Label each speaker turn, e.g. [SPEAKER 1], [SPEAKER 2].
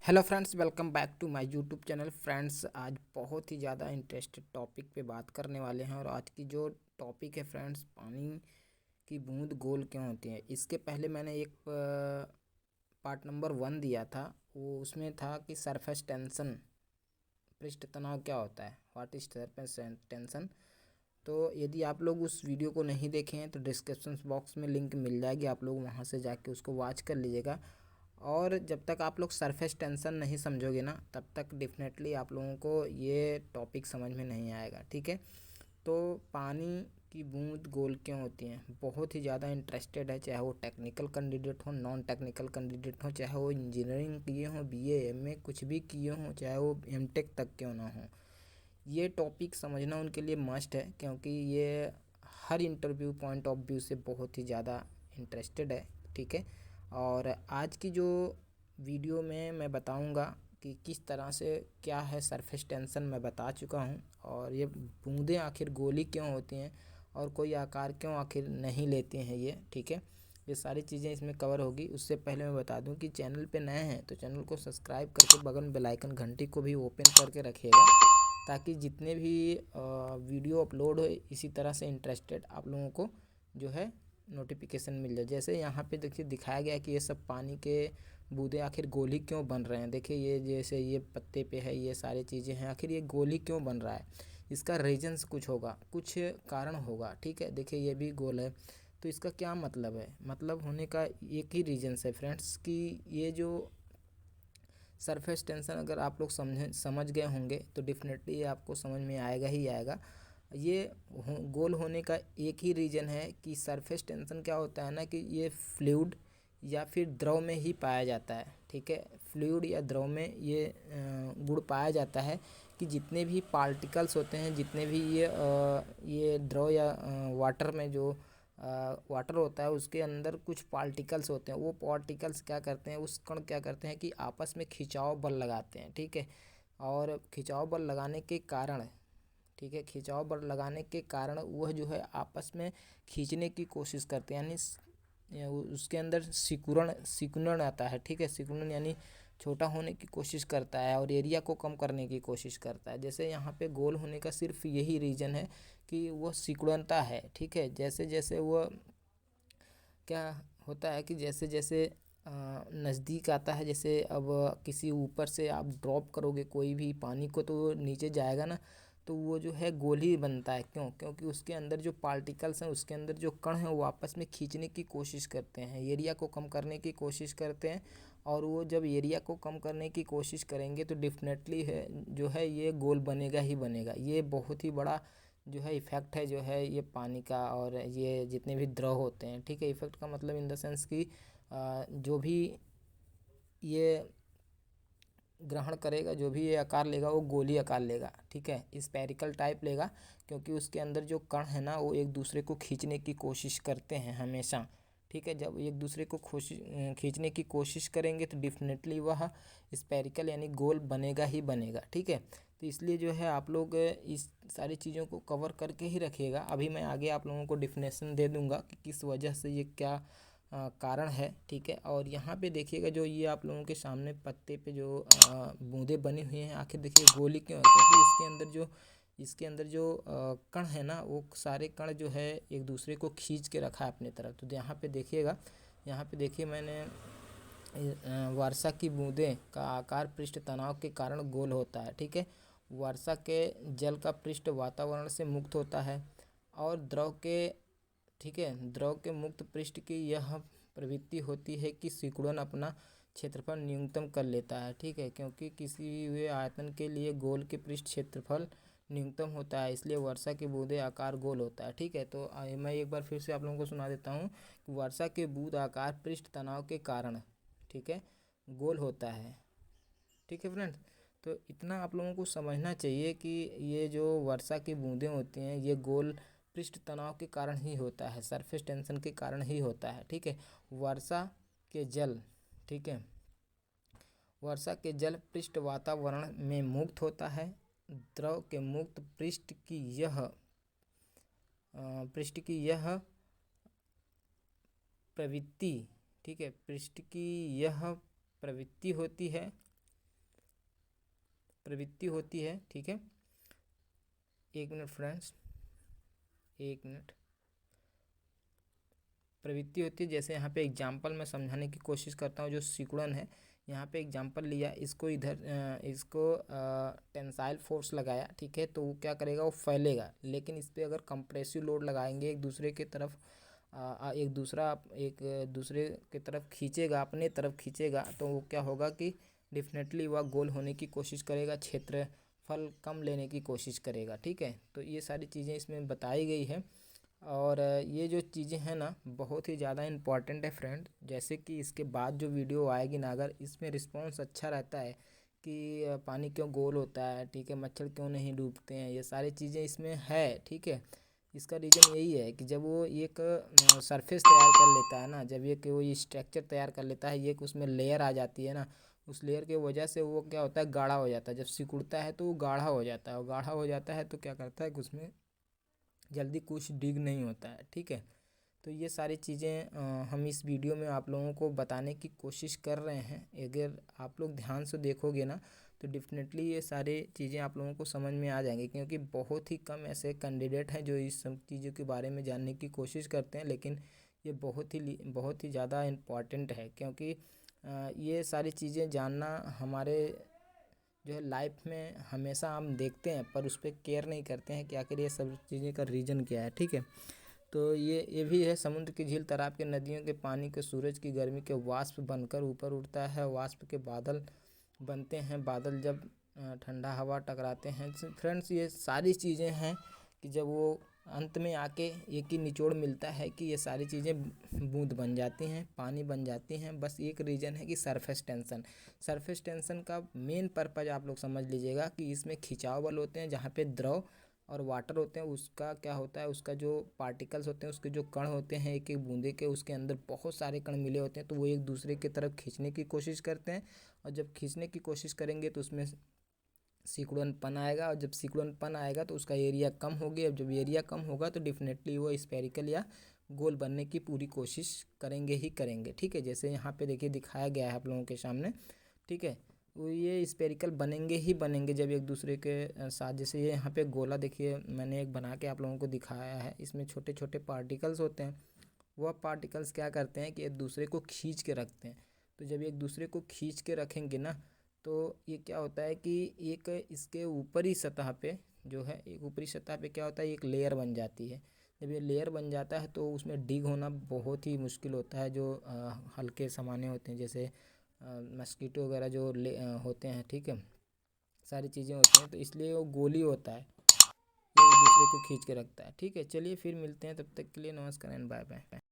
[SPEAKER 1] Hello friends, welcome back to my YouTube channel. Friends, आज बहुत ही ज़्यादा इंटरेस्टेड टॉपिक पे बात करने वाले हैं। और आज की जो टॉपिक है फ्रेंड्स, पानी की बूंद गोल क्यों होती है। इसके पहले मैंने एक पार्ट नंबर 1 दिया था। वो उसमें था कि सरफेस टेंशन, पृष्ठ तनाव क्या होता है, व्हाट इज सरफेस टेंशन। तो यदि आप लोग उस वीडियो को नहीं देखे हैं तो डिस्क्रिप्शन बॉक्स में लिंक मिल जाएगी, आप लोग वहां से जाके उसको वॉच कर लीजिएगा। और जब तक आप लोग सरफेस टेंशन नहीं समझोगे ना, तब तक डेफिनेटली आप लोगों को ये टॉपिक समझ में नहीं आएगा। ठीक है, तो पानी की बूंद गोल क्यों होती हैं, बहुत ही ज़्यादा इंटरेस्टेड है। चाहे वो टेक्निकल कैंडिडेट हो, नॉन टेक्निकल कैंडिडेट हो, चाहे वो इंजीनियरिंग किए हों, बीए एमए कुछ भी किए हों, चाहे वो एमटेक तक क्यों ना हो, ये टॉपिक समझना उनके लिए मस्ट है। क्योंकि ये हर इंटरव्यू पॉइंट ऑफ व्यू से बहुत ही ज़्यादा इंटरेस्टेड है। ठीक है, और आज की जो वीडियो में मैं बताऊंगा कि किस तरह से क्या है सरफेस टेंशन, मैं बता चुका हूं। और ये बूंदें आखिर गोली क्यों होती हैं और कोई आकार क्यों आखिर नहीं लेती हैं ये। ठीक है, ये सारी चीज़ें इसमें कवर होगी। उससे पहले मैं बता दूं कि चैनल पे नए हैं तो चैनल को सब्सक्राइब करके बगल में बेल आइकन घंटी को भी ओपन करके रखिएगा, ताकि जितने भी वीडियो अपलोड हो इसी तरह से इंटरेस्टेड आप लोगों को जो है नोटिफिकेशन मिल जाए। जैसे यहाँ पे देखिए दिखाया गया है कि ये सब पानी के बूंदे आखिर गोली क्यों बन रहे हैं। देखिए ये जैसे ये पत्ते पे है, ये सारी चीज़ें हैं, आखिर ये गोली क्यों बन रहा है। इसका रीजन्स कुछ होगा, कुछ कारण होगा। ठीक है, देखिए ये भी गोल है, तो इसका क्या मतलब है। मतलब होने का एक ही रीजन्स है फ्रेंड्स, कि ये जो सरफेस टेंशन अगर आप लोग समझ गए होंगे तो डेफिनेटली ये आपको समझ में आएगा ही आएगा। ये गोल होने का एक ही रीज़न है कि सरफेस टेंशन क्या होता है ना, कि ये फ्लूइड या फिर द्रव में ही पाया जाता है। ठीक है, फ्लूइड या द्रव में ये गुण पाया जाता है कि जितने भी पार्टिकल्स होते हैं, जितने भी ये द्रव या वाटर में जो वाटर होता है उसके अंदर कुछ पार्टिकल्स होते हैं। वो पार्टिकल्स क्या करते हैं, उस कण क्या करते हैं कि आपस में खिंचाव बल लगाते हैं। ठीक है, और खिंचाव बल लगाने के कारण, ठीक है, खिंचाव बल लगाने के कारण वह जो है आपस में खींचने की कोशिश करते हैं। यानी उसके अंदर सिकुड़न सिकुड़न आता है। ठीक है, सिकुड़न यानी छोटा होने की कोशिश करता है और एरिया को कम करने की कोशिश करता है। जैसे यहाँ पे गोल होने का सिर्फ यही रीज़न है कि वह सिकुड़नता है। ठीक है, जैसे जैसे वह क्या होता है कि जैसे जैसे नज़दीक आता है, जैसे अब किसी ऊपर से आप ड्रॉप करोगे कोई भी पानी को तो वो नीचे जाएगा ना, तो वो जो है गोली बनता है। क्यों? क्योंकि उसके अंदर जो पार्टिकल्स हैं, उसके अंदर जो कण हैं, वो आपस में खींचने की कोशिश करते हैं, एरिया को कम करने की कोशिश करते हैं। और वो जब एरिया को कम करने की कोशिश करेंगे तो डेफिनेटली है जो है ये गोल बनेगा ही बनेगा। ये बहुत ही बड़ा जो है इफ़ेक्ट है जो है ये पानी का, और ये जितने भी द्रव होते हैं। ठीक है, इफ़ेक्ट का मतलब इन द सेंस कि जो भी ये ग्रहण करेगा, जो भी ये आकार लेगा वो गोली आकार लेगा। ठीक है, स्पेरिकल टाइप लेगा, क्योंकि उसके अंदर जो कण है ना वो एक दूसरे को खींचने की कोशिश करते हैं हमेशा। ठीक है, जब एक दूसरे को खींचने की कोशिश करेंगे तो डेफिनेटली वह स्पेरिकल यानी गोल बनेगा ही बनेगा। ठीक है, तो इसलिए जो है आप लोग इस सारी चीज़ों को कवर करके ही रखिएगा। अभी मैं आगे आप लोगों को डिफिनेशन दे दूंगा कि किस वजह से ये क्या कारण है। ठीक है, और यहाँ पे देखिएगा जो ये आप लोगों के सामने पत्ते पे जो बूंदे बनी हुई हैं, आखिर देखिए गोली क्यों है, क्योंकि इसके अंदर जो कण है ना, वो सारे कण जो है एक दूसरे को खींच के रखा है अपनी तरफ। तो यहाँ पे देखिएगा, यहाँ पे देखिए मैंने वर्षा की बूंदें का आकार पृष्ठ तनाव के कारण गोल होता है। ठीक है, वर्षा के जल का पृष्ठ वातावरण से मुक्त होता है और द्रव के, ठीक है, द्रव के मुक्त पृष्ठ की यह प्रवृत्ति होती है कि सिकुड़न अपना क्षेत्रफल न्यूनतम कर लेता है। ठीक है, क्योंकि किसी भी हुए आयतन के लिए गोल के पृष्ठ क्षेत्रफल न्यूनतम होता है, इसलिए वर्षा के बूंदे आकार गोल होता है। ठीक है, तो मैं एक बार फिर से आप लोगों को सुना देता हूँ कि वर्षा के बूंद आकार पृष्ठ तनाव के कारण, ठीक है, गोल होता है। ठीक है फ्रेंड्स, तो इतना आप लोगों को समझना चाहिए कि ये जो वर्षा की बूंदें होती हैं ये गोल पृष्ठ तनाव के कारण ही होता है, सरफेस टेंशन के कारण ही होता है। ठीक है, वर्षा के जल, ठीक है, वर्षा के जल पृष्ठ वातावरण में मुक्त होता है। द्रव के मुक्त पृष्ठ की यह प्रवृत्ति, ठीक है, पृष्ठ की यह प्रवृत्ति होती है प्रवृत्ति होती है, ठीक है। एक मिनट फ्रेंड्स, एक मिनट। प्रवृत्ति होती है, जैसे यहाँ पे एग्जाम्पल मैं समझाने की कोशिश करता हूँ। जो सिकुड़न है, यहाँ पे एग्जाम्पल लिया, इसको इधर इसको टेंसाइल फोर्स लगाया, ठीक है, तो वो क्या करेगा, वो फैलेगा। लेकिन इस पर अगर कंप्रेसिव लोड लगाएंगे, एक दूसरे की तरफ एक दूसरे की तरफ खींचेगा, अपने तरफ खींचेगा, तो वो क्या होगा कि डेफिनेटली वह गोल होने की कोशिश करेगा, क्षेत्रफल कम लेने की कोशिश करेगा, ठीक है। तो ये सारी चीज़ें इसमें बताई गई है। और ये जो चीज़ें हैं ना, बहुत ही ज़्यादा इम्पॉर्टेंट है फ्रेंड। जैसे कि इसके बाद जो वीडियो आएगी ना, अगर इसमें रिस्पॉन्स अच्छा रहता है कि पानी क्यों गोल होता है, ठीक है, मच्छर क्यों नहीं डूबते हैं, ये सारी चीज़ें इसमें है, ठीक है। इसका रीज़न यही है कि जब वो एक सरफेस तैयार कर लेता है ना, जब ये कोई स्ट्रक्चर तैयार कर लेता है, ये कि उसमें लेयर आ जाती है ना, उस लेयर की वजह से वो क्या होता है, गाढ़ा हो जाता है। जब सिकुड़ता है तो वो गाढ़ा हो जाता है, और गाढ़ा हो जाता है तो क्या करता है कि उसमें जल्दी कुछ डिग नहीं होता है, ठीक है। तो ये सारी चीज़ें हम इस वीडियो में आप लोगों को बताने की कोशिश कर रहे हैं। अगर आप लोग ध्यान से देखोगे ना, तो डेफिनेटली ये सारी चीज़ें आप लोगों को समझ में आ जाएंगी, क्योंकि बहुत ही कम ऐसे कैंडिडेट हैं जो इस सब चीज़ों के बारे में जानने की कोशिश करते हैं। लेकिन ये बहुत ही ज़्यादा इम्पॉर्टेंट है, क्योंकि ये सारी चीज़ें जानना हमारे जो है लाइफ में हमेशा हम देखते हैं, पर उस पर केयर नहीं करते हैं कि आखिर ये सब चीज़ें का रीज़न क्या है, ठीक है। तो ये भी है, समुद्र की झील, तालाब के, नदियों के पानी के, सूरज की गर्मी के वाष्प बनकर ऊपर उठता है, वाष्प के बादल बनते हैं। बादल जब ठंडा हवा टकराते हैं। फ्रेंड्स, ये सारी चीज़ें हैं कि जब वो अंत में आके एक ही निचोड़ मिलता है कि ये सारी चीज़ें बूंद बन जाती हैं, पानी बन जाती हैं। बस एक रीज़न है कि सरफेस टेंशन। सरफेस टेंशन का मेन पर्पज़ आप लोग समझ लीजिएगा कि इसमें खिंचाव बल होते हैं, जहाँ पे द्रव और वाटर होते हैं, उसका क्या होता है, उसका जो पार्टिकल्स होते हैं, उसके जो कण होते हैं एक एक बूंदे के, उसके अंदर बहुत सारे कण मिले होते हैं, तो वो एक दूसरे की तरफ खींचने की कोशिश करते हैं। और जब खींचने की कोशिश करेंगे तो उसमें सिकुड़नपन आएगा, और जब सिकुड़नपन आएगा तो उसका एरिया कम होगी। अब जब एरिया कम होगा तो डेफिनेटली वो स्फेरिकल या गोल बनने की पूरी कोशिश करेंगे ही करेंगे, ठीक है। जैसे यहाँ पे देखिए दिखाया गया है आप लोगों के सामने, ठीक है। वो ये स्फेरिकल बनेंगे ही बनेंगे जब एक दूसरे के साथ, जैसे ये यहाँ पे गोला देखिए मैंने एक बना के आप लोगों को दिखाया है। इसमें छोटे छोटे पार्टिकल्स होते हैं। वह पार्टिकल्स क्या करते हैं कि एक दूसरे को खींच के रखते हैं। तो जब एक दूसरे को खींच के रखेंगे ना, तो ये क्या होता है कि एक इसके ऊपरी सतह पे जो है, एक ऊपरी सतह पे क्या होता है, एक लेयर बन जाती है। जब ये लेयर बन जाता है तो उसमें डिग होना बहुत ही मुश्किल होता है। जो हल्के सामान्य होते हैं, जैसे मस्कीटो वगैरह जो होते हैं, ठीक है, सारी चीज़ें होती हैं, तो इसलिए वो गोली होता है, ये एक दूसरे को खींच के रखता है, ठीक है। चलिए फिर मिलते हैं, तब तक के लिए नमस्कार एंड बाय बाय।